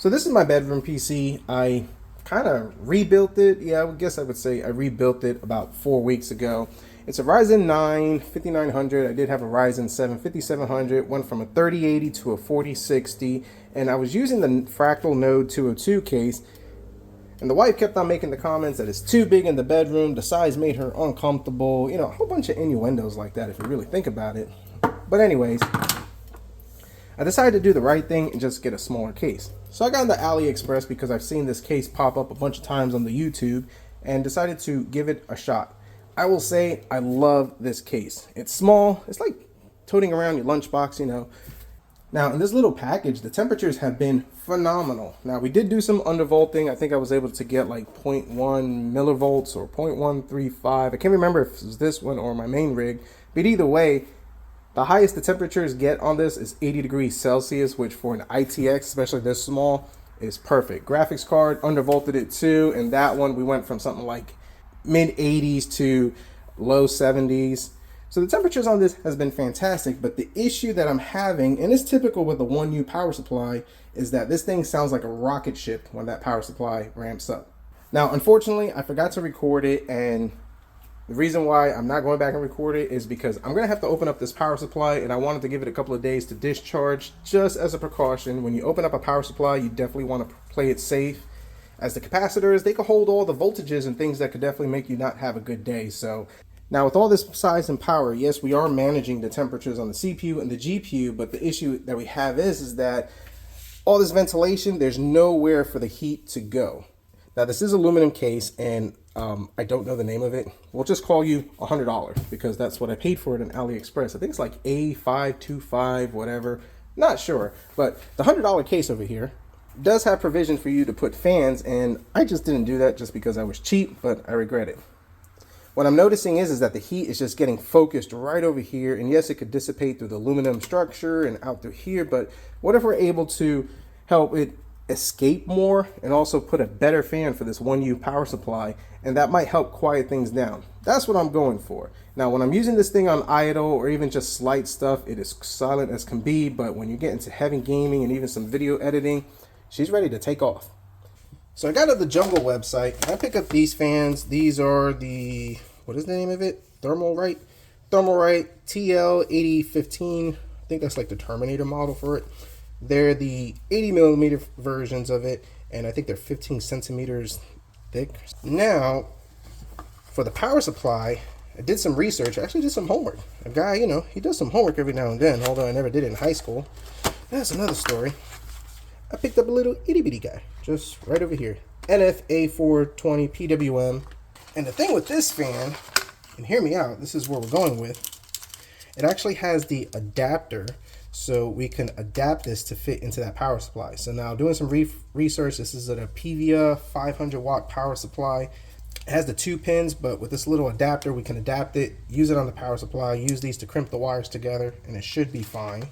So this is my bedroom PC. I kind of rebuilt it. Yeah, I guess I would say I rebuilt it about 4 weeks ago. It's a Ryzen 9 5900. I did have a Ryzen 7 5700. Went from a 3080 to a 4060. And I was using the Fractal Node 202 case. And the wife kept on making the comments that it's too big in the bedroom. The size made her uncomfortable. You know, a whole bunch of innuendos like that if you really think about it. But anyways, I decided to do the right thing and just get a smaller case. So I got into AliExpress because I've seen this case pop up a bunch of times on the YouTube and decided to give it a shot. I will say I love this case. It's small. It's like toting around your lunchbox, you know. Now in this little package, the temperatures have been phenomenal. Now we did do some undervolting. I think I was able to get like 0.1 millivolts or 0.135. I can't remember if it was this one or my main rig, but either way, the highest the temperatures get on this is 80 degrees Celsius, which for an ITX, especially this small, is perfect. Graphics card, undervolted it too, and that one we went from something like mid 80s to low 70s. So the temperatures on this has been fantastic, but the issue that I'm having, and it's typical with the 1U power supply, is that this thing sounds like a rocket ship when that power supply ramps up. Now, unfortunately, I forgot to record it, and the reason why I'm not going back and record it is because I'm going to have to open up this power supply, and I wanted to give it a couple of days to discharge just as a precaution. When you open up a power supply, you definitely want to play it safe, as the capacitors, they can hold all the voltages and things that could definitely make you not have a good day. So now with all this size and power, yes, we are managing the temperatures on the CPU and the GPU, but the issue that we have is that all this ventilation, there's nowhere for the heat to go. Now this is aluminum case, and I don't know the name of it. We'll just call you $100 because that's what I paid for it in AliExpress. I think it's like A525, whatever. Not sure, but the $100 case over here does have provision for you to put fans, and I just didn't do that just because I was cheap, but I regret it. What I'm noticing is that the heat is just getting focused right over here, and yes, it could dissipate through the aluminum structure and out through here, but what if we're able to help it escape more and also put a better fan for this 1U power supply, and that might help quiet things down. That's what I'm going for. Now when I'm using this thing on idle or even just slight stuff, it is silent as can be, but when you get into heavy gaming and even some video editing, she's ready to take off. So I got to the Jungle website and I pick up these fans. These are the, what is the name of it? Thermalright TL8015. I think that's like the Terminator model for it. They're the 80 millimeter versions of it, and I think they're 15 centimeters thick. Now, for the power supply, I did some research. I actually did some homework. A guy, you know, he does some homework every now and then, although I never did it in high school. That's another story. I picked up a little itty bitty guy, just right over here. NFA420 PWM. And the thing with this fan, and hear me out, this is where we're going with, it actually has the adapter, so we can adapt this to fit into that power supply. So now doing some research, this is a PVA 500 watt power supply. It has the 2 pins, but with this little adapter, we can adapt it, use it on the power supply, use these to crimp the wires together, and it should be fine.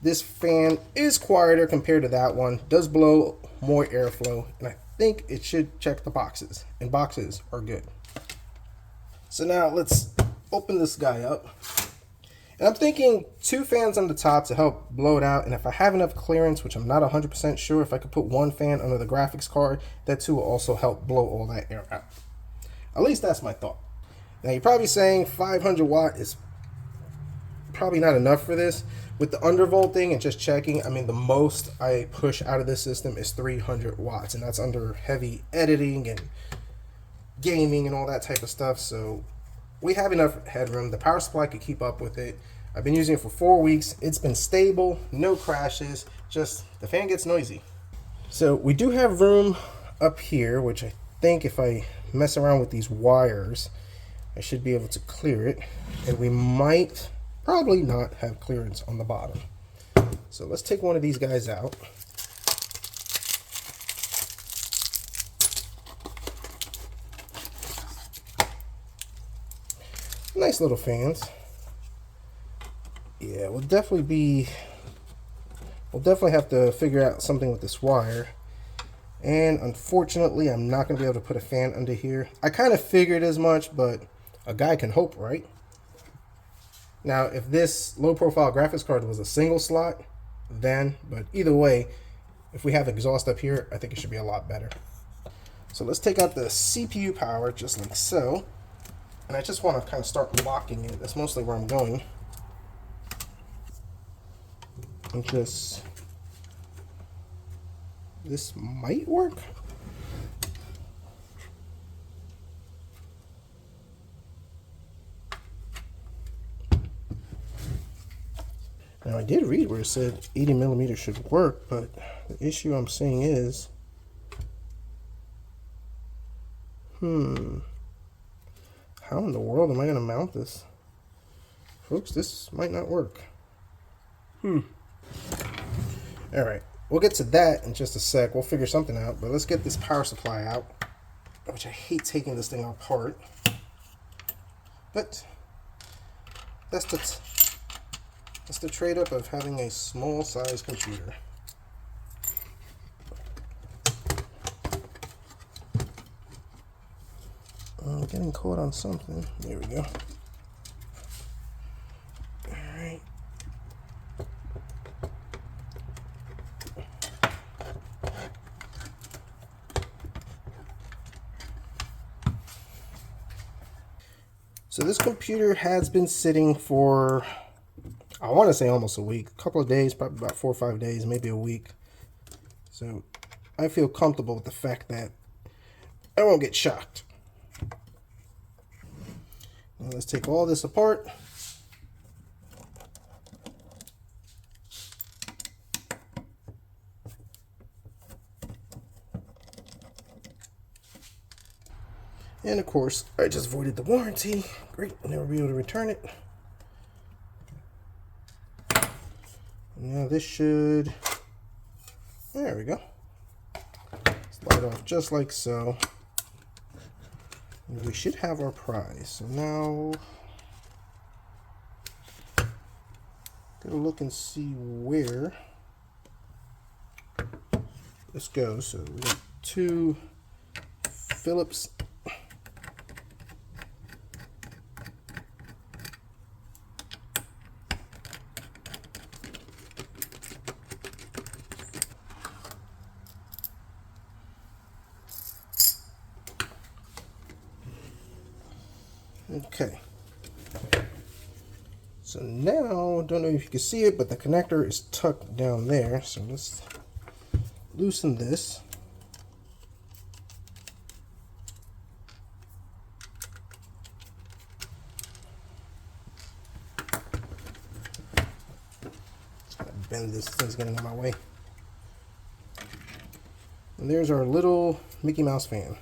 This fan is quieter compared to that one, does blow more airflow, and I think it should check the boxes, and boxes are good. So now let's open this guy up. And I'm thinking 2 fans on the top to help blow it out, and if I have enough clearance, which I'm not 100% sure, if I could put 1 fan under the graphics card, that too will also help blow all that air out. At least that's my thought. Now you're probably saying 500 watt is probably not enough for this. With the undervolting and just checking, I mean, the most I push out of this system is 300 watts, and that's under heavy editing and gaming and all that type of stuff. So we have enough headroom. The power supply could keep up with it. I've been using it for 4 weeks. It's been stable, no crashes, just the fan gets noisy. So we do have room up here, which I think if I mess around with these wires, I should be able to clear it, and we might probably not have clearance on the bottom. So let's take one of these guys out. Nice little fans. Yeah, we'll definitely have to figure out something with this wire. And unfortunately, I'm not going to be able to put a fan under here. I kind of figured as much, but a guy can hope, right? Now, if this low profile graphics card was a single slot, then, but either way, if we have exhaust up here, I think it should be a lot better. So let's take out the CPU power just like so. And I just want to kind of start locking it. That's mostly where I'm going. And just, this might work. Now I did read where it said 80 millimeters should work, but the issue I'm seeing is, how in the world am I going to mount this? Folks, this might not work. Alright, we'll get to that in just a sec. We'll figure something out, but let's get this power supply out, which I hate taking this thing apart. But that's the trade-off of having a small size computer. I'm getting caught on something. There we go. Alright. So this computer has been sitting for, I want to say almost a week, a couple of days, probably about 4 or 5 days, maybe a week. So I feel comfortable with the fact that I won't get shocked. Now let's take all this apart. And of course, I just voided the warranty. Great, I'll never be able to return it. Now this should, there we go. Slide off just like so. And we should have our prize. So now, gotta look and see where this goes. So we got 2 Phillips Okay, so now, don't know if you can see it, but the connector is tucked down there. So let's loosen this. Just gotta bend this, thing's getting in my way. And there's our little Mickey Mouse fan.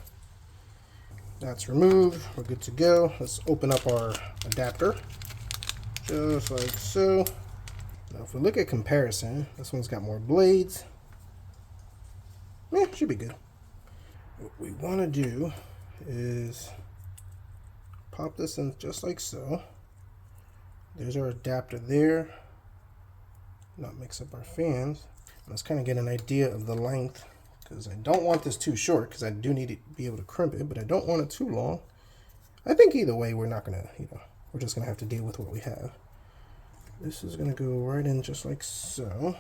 That's removed. We're good to go. Let's open up our adapter. Just like so. Now if we look at comparison, this one's got more blades. Yeah, should be good. What we want to do is pop this in just like so. There's our adapter there. Not mix up our fans. Let's kind of get an idea of the length, because I don't want this too short, because I do need to be able to crimp it, but I don't want it too long. I think either way, we're not gonna, we're just gonna have to deal with what we have. This is gonna go right in just like so.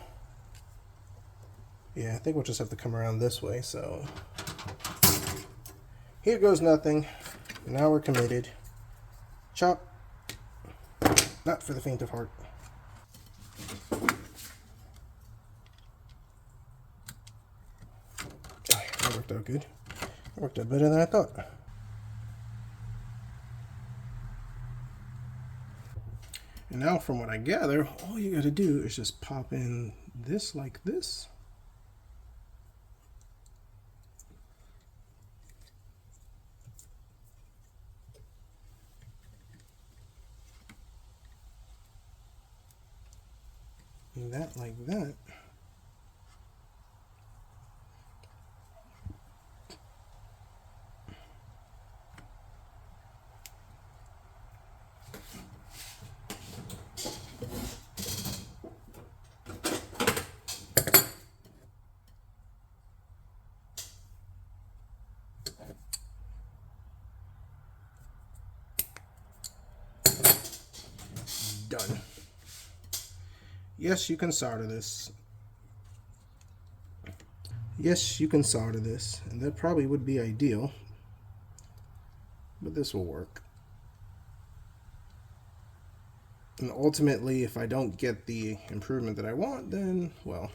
Yeah, I think we'll just have to come around this way. So here goes nothing. Now we're committed. Chop. Not for the faint of heart. That worked out good. That worked out better than I thought. And now from what I gather, all you gotta do is just pop in this like this. And that like that. Done. Yes, you can solder this. Yes, you can solder this, and that probably would be ideal, but this will work. And ultimately, if I don't get the improvement that I want, then, well,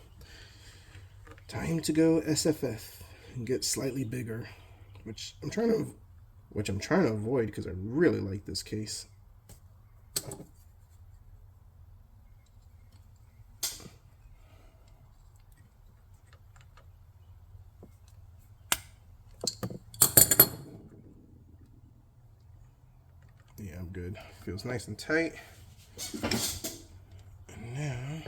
time to go SFF and get slightly bigger, which I'm trying to avoid because I really like this case. Yeah, I'm good. Feels nice and tight. And now,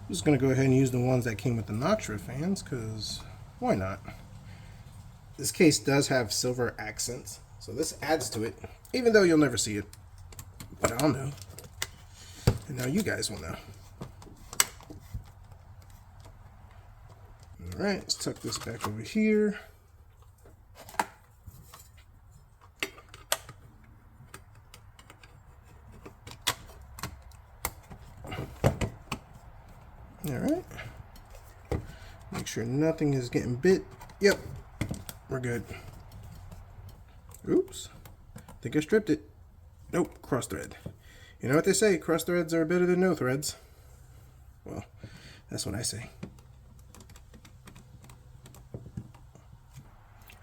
I'm just going to go ahead and use the ones that came with the Noctra fans, because why not? This case does have silver accents, so this adds to it, even though you'll never see it. But I'll know. And now you guys will know. Alright, let's tuck this back over here. Alright. Make sure nothing is getting bit. Yep. We're good. Oops. Think I stripped it. Nope. Cross thread. You know what they say, cross threads are better than no threads. Well, that's what I say.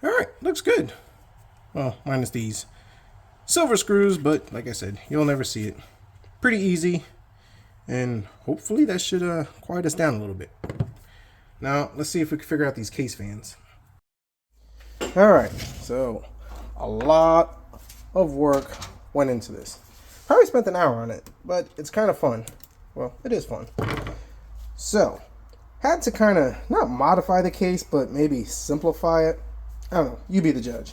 Alright, looks good. Well, minus these silver screws, but like I said, you'll never see it. Pretty easy. And hopefully that should quiet us down a little bit. Now, let's see if we can figure out these case fans. Alright, so a lot of work went into this. Probably spent an hour on it, but it's kind of fun. Well, it is fun. So, had to kind of, not modify the case, but maybe simplify it. I don't know, you be the judge.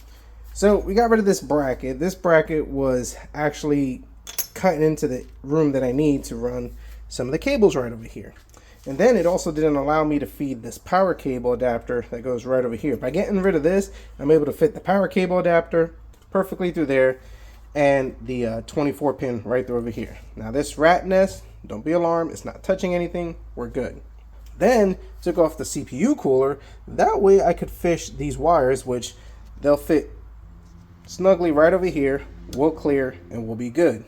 So, we got rid of this bracket. This bracket was actually cutting into the room that I need to run some of the cables right over here. And then it also didn't allow me to feed this power cable adapter that goes right over here. By getting rid of this, I'm able to fit the power cable adapter perfectly through there and the 24 pin right through over here. Now this rat nest, don't be alarmed, it's not touching anything, we're good. Then took off the CPU cooler, that way I could fish these wires, which they'll fit snugly right over here, we'll clear and we'll be good.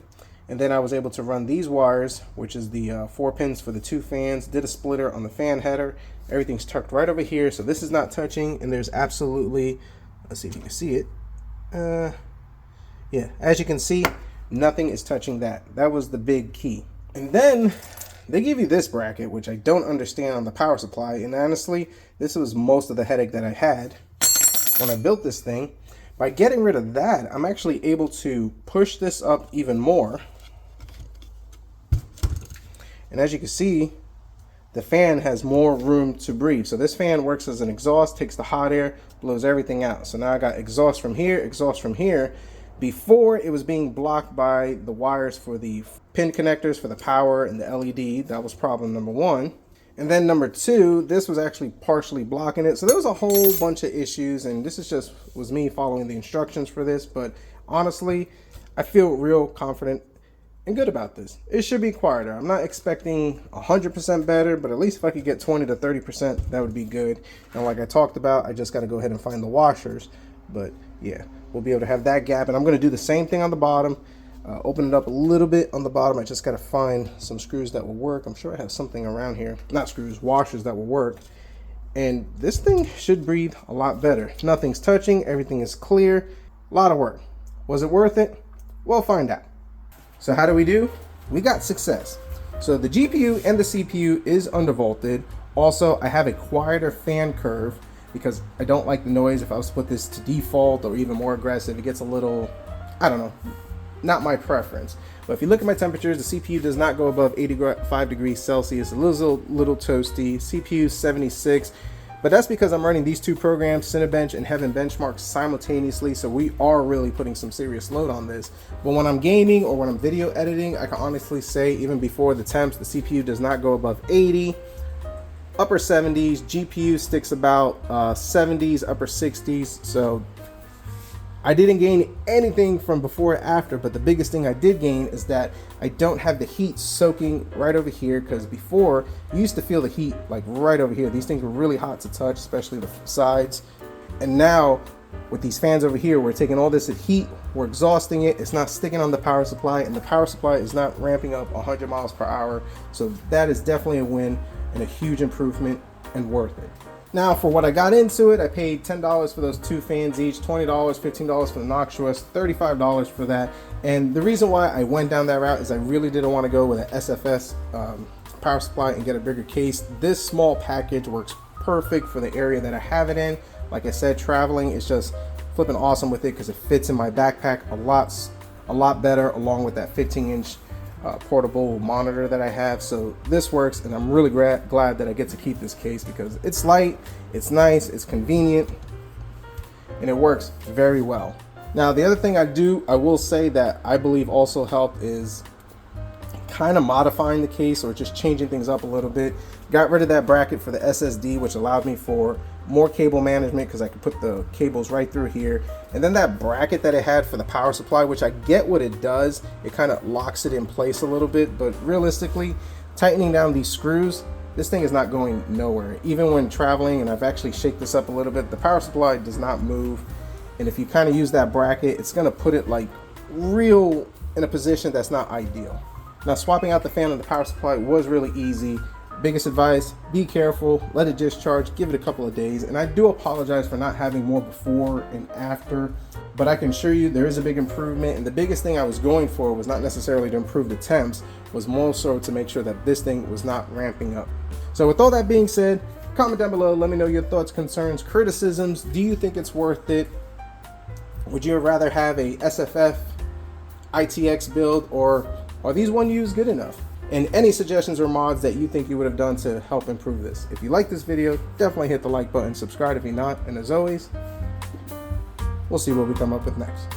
And then I was able to run these wires, which is the 4 pins for the 2 fans, did a splitter on the fan header. Everything's tucked right over here, so this is not touching, and there's absolutely, let's see if you can see it. Yeah, as you can see, nothing is touching that. That was the big key. And then they give you this bracket, which I don't understand on the power supply, and honestly, this was most of the headache that I had when I built this thing. By getting rid of that, I'm actually able to push this up even more. And as you can see, the fan has more room to breathe. So this fan works as an exhaust, takes the hot air, blows everything out. So now I got exhaust from here, exhaust from here. Before, it was being blocked by the wires for the pin connectors for the power and the LED. That was problem number 1. And then number 2, this was actually partially blocking it. So there was a whole bunch of issues, and this is just was me following the instructions for this. But honestly, I feel real confident and good about this. It should be quieter. I'm not expecting 100% better, but at least if I could get 20 to 30%, that would be good. And like I talked about, I just got to go ahead and find the washers. But yeah, we'll be able to have that gap. And I'm going to do the same thing on the bottom. Open it up a little bit on the bottom. I just got to find some screws that will work. I'm sure I have something around here. Not screws, washers that will work. And this thing should breathe a lot better. Nothing's touching. Everything is clear. A lot of work. Was it worth it? We'll find out. So how do we do? We got success. So the GPU and the CPU is undervolted. Also, I have a quieter fan curve because I don't like the noise. If I was to put this to default or even more aggressive, it gets a little, I don't know, not my preference. But if you look at my temperatures, the CPU does not go above 85 degrees Celsius, a little toasty. CPU 76. But that's because I'm running these two programs, Cinebench and Heaven Benchmark, simultaneously, so we are really putting some serious load on this. But when I'm gaming or when I'm video editing, I can honestly say even before the temps, the CPU does not go above 80, upper 70s, GPU sticks about 70s, upper 60s, so I didn't gain anything from before or after, but the biggest thing I did gain is that I don't have the heat soaking right over here, because before you used to feel the heat like right over here. These things were really hot to touch, especially the sides. And now with these fans over here, we're taking all this heat, we're exhausting it, it's not sticking on the power supply, and the power supply is not ramping up 100 miles per hour. So that is definitely a win and a huge improvement and worth it. Now for what I got into it, I paid $10 for those two fans each, $20, $15 for the Noxus, $35 for that. And the reason why I went down that route is I really didn't want to go with an SFS power supply and get a bigger case. This small package works perfect for the area that I have it in. Like I said, traveling is just flipping awesome with it because it fits in my backpack a lot better, along with that 15-inch portable monitor that I have. So this works, and I'm really glad that I get to keep this case because it's light, it's nice, it's convenient, and it works very well. Now the other thing I will say that I believe also helped is kind of modifying the case or just changing things up a little bit. Got rid of that bracket for the SSD, which allowed me for more cable management because I could put the cables right through here. And then that bracket that it had for the power supply, which I get what it does, it kind of locks it in place a little bit, but realistically, tightening down these screws, this thing is not going nowhere. Even when traveling, and I've actually shaked this up a little bit, the power supply does not move. And if you kind of use that bracket, it's gonna put it like real in a position that's not ideal. Now swapping out the fan and the power supply was really easy. Biggest advice, be careful, let it discharge, give it a couple of days. And I do apologize for not having more before and after, but I can assure you there is a big improvement. And the biggest thing I was going for was not necessarily to improve the temps, was more so to make sure that this thing was not ramping up. So with all that being said, comment down below, let me know your thoughts, concerns, criticisms. Do you think it's worth it? Would you rather have a SFF ITX build, or are these 1Us good enough? And any suggestions or mods that you think you would have done to help improve this. If you like this video, definitely hit the like button, subscribe if you're not, and as always, we'll see what we come up with next.